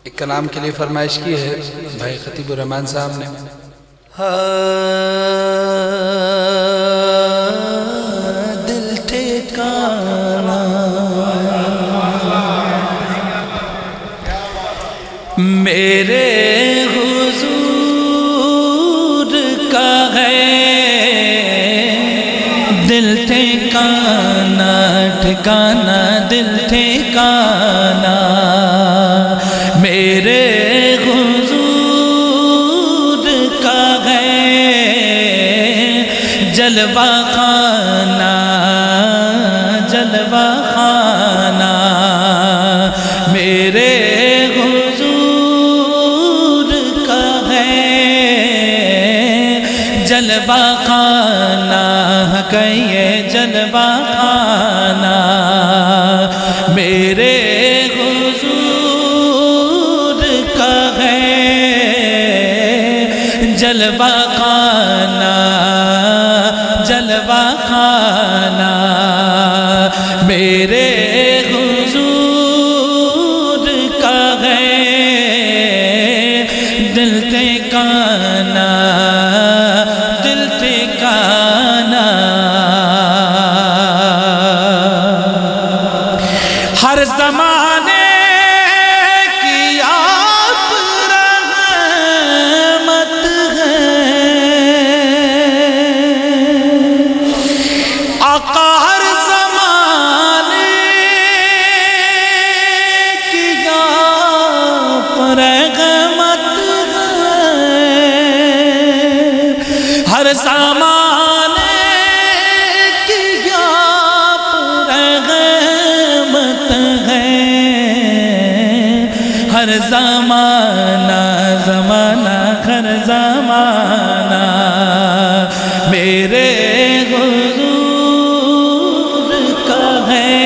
ایک کلام کے لیے فرمائش کی ہے بھائی خطیب الرحمان صاحب نے. دل ٹھکانا میرے حضور کا ہے، دل ٹھکانا ٹھکانا دل ٹھکانا میرے حضور کا ہے، جلوہ خانہ جلوہ خانہ میرے حضور کا ہے، جلوہ خانہ کہیے جلوہ خانہ میرے حضور کا ہے، جلوہ خانہ جلوہ خانہ میرے حضور کا ہے، دل ٹھکانا دل ٹھکانا ہر زمانے کی آپ رحمت ہے، آقا ہر زمانے کی آپ رحمت ہے، ہر زمانے کی آپ رحمت ہے، ہر زمانہ زمانہ ہر زمانہ میرے حضور کا ہے،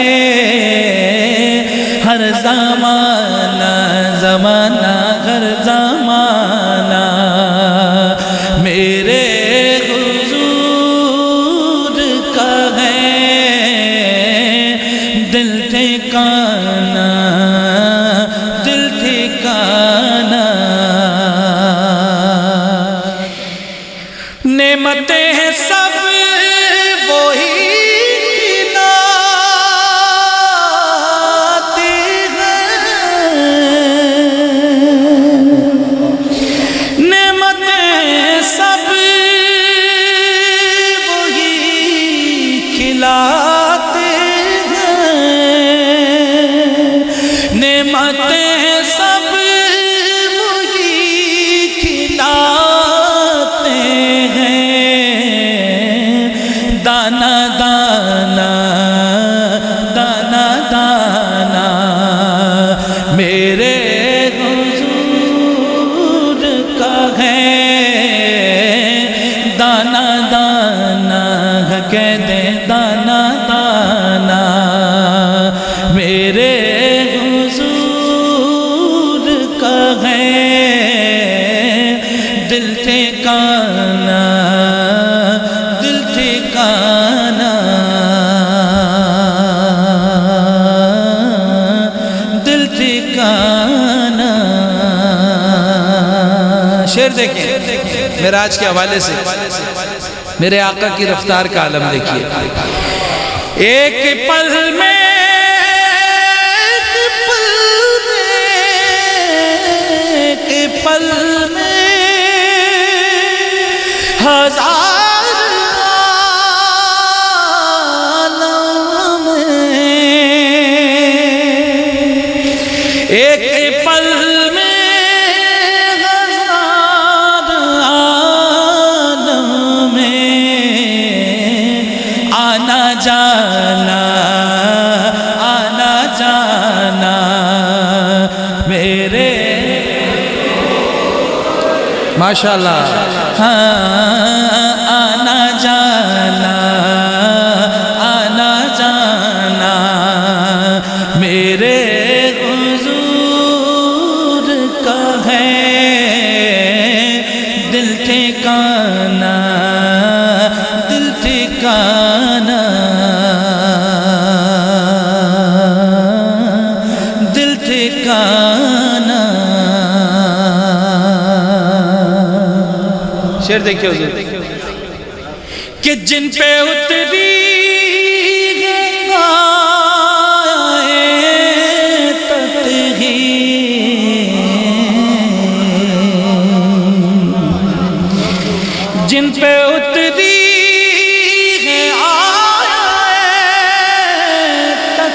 ہر زمانہ زمانہ ہر زمانہ میرے حضور کا ہے، دل ٹھکانا دل ٹھکانا نعمتیں ہیں سب وہی کھلاتے ہیں، نعمتیں سب وہی کھلاتے ہیں، نعمتیں سب وہی کھلاتے ہیں، دانا دانا دانا دانا میرے حضور کا ہے، دانا دانا کہہ دے دانا دانا میرے حضور کا ہے، دل ٹھکانا دل ٹھکانا دل ٹھکانا. شعر دیکھیں معراج کے حوالے سے، میرے آقا کی رفتار کا عالم دیکھیے. ایک پل میں ایک پل میں ہزار عالم ایک پل میں ہزار عالم آنا جانا آنا جانا میرے ماشاءاللہ آنا جانا آنا جانا میرے حضور کا ہے، دل ٹھکانا دل ٹھکانا دل ٹھکانا شعر دیکھیں حضور کہ جن پہ اتری جن پہ اتری ہے آیت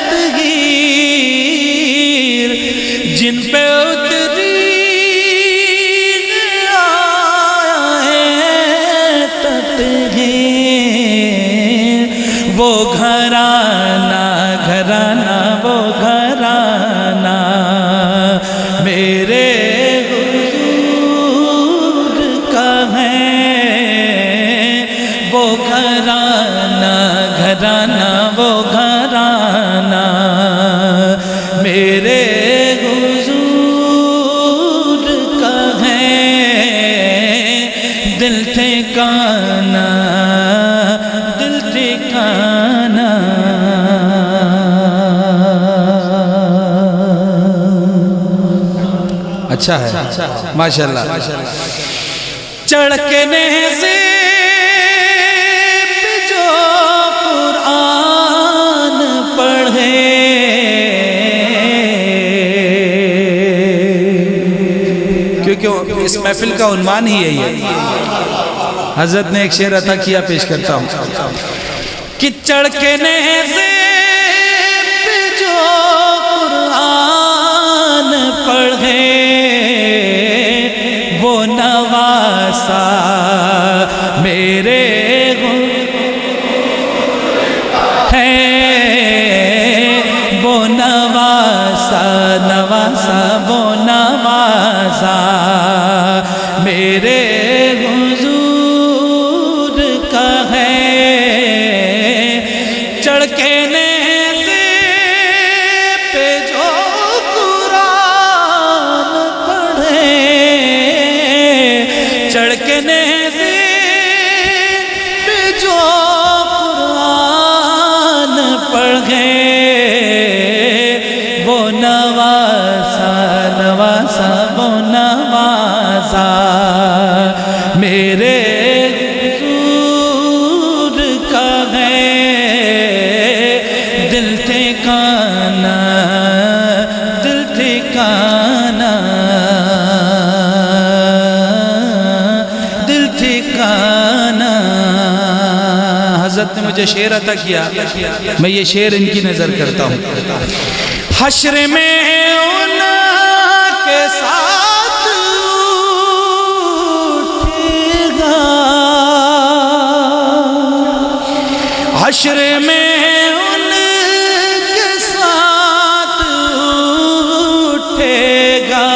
تطہیر، جن پہ اتری ہے آیت تطہیر، وہ گھرانہ گھرانہ وہ گھرانہ میرے حضور کا ہے، وہ گھرانہ گھرانہ وہ گھرانہ میرے حضور کا ہے، دل ٹھکانا دل ٹھکانا۔ اچھا ہے ماشاءاللہ۔ چڑھ کے نیزے پہ جو قرآن پڑھے، کیونکہ اس محفل کا عنوان ہی یہی ہے۔ حضرت نے ایک شعر عطا کیا، پیش کرتا ہوں کہ چڑھ کے نیزے پہ جو قرآن پڑھے، وہ نواسا میرے ہے، وہ نواسا نواسا وہ نواسا میرے حضور کا ہے، چڑھ کے نیزے پہ جو قرآن پڑھے، چڑھ کے نیزے پہ جو قرآن پڑھے، وہ نواسا نواسا وہ نواسا میرے حضور کا ہے، دل ٹھکانا دل ٹھکانا دل ٹھکانا۔ حضرت نے مجھے شعر عطا کیا، میں یہ شعر ان کی نظر کرتا ہوں۔ حشر میں ان کے ساتھ اٹھے گا، حشر میں ان کے ساتھ اٹھے گا،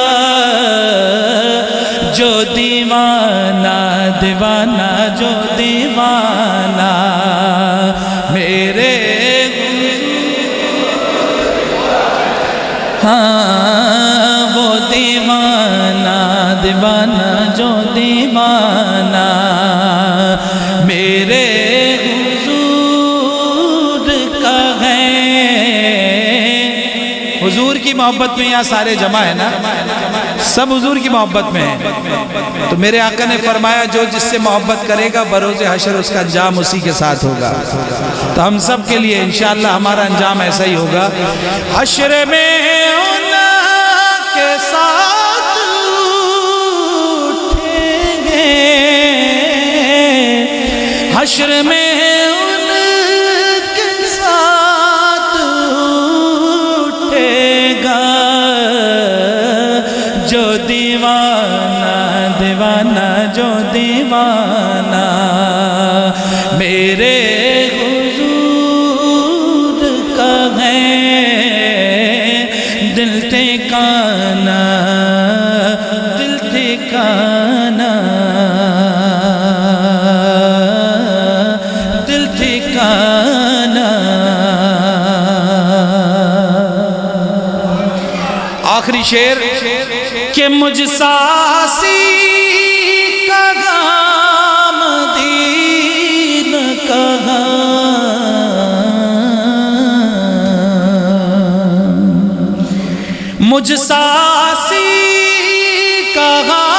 جو دیوانہ دیوانہ جو دیوانہ میرے ہاں، وہ دیوانہ دیوانہ جو دیوانہ میرے حضور کا ہے۔ حضور کی محبت میں یہاں سارے جمع ہیں نا، سب حضور کی محبت میں ہیں، تو میرے آقا نے فرمایا جو جس سے محبت کرے گا بروز حشر اس کا انجام اسی کے ساتھ ہوگا، تو ہم سب کے لیے انشاءاللہ ہمارا انجام ایسا ہی ہوگا۔ حشر میں ان کے ساتھ اٹھیں گے، حشر میں ان کے ساتھ اٹھے گا، جو دیوانہ دیوانہ جو دیوانہ میرے حضور کا ہے، دل ٹھکانا دل ٹھکانا دل ٹھکانا۔ آخری شعر کہ مجھ ساسی کا غام دین کہاں، مجھ ساسی کا غام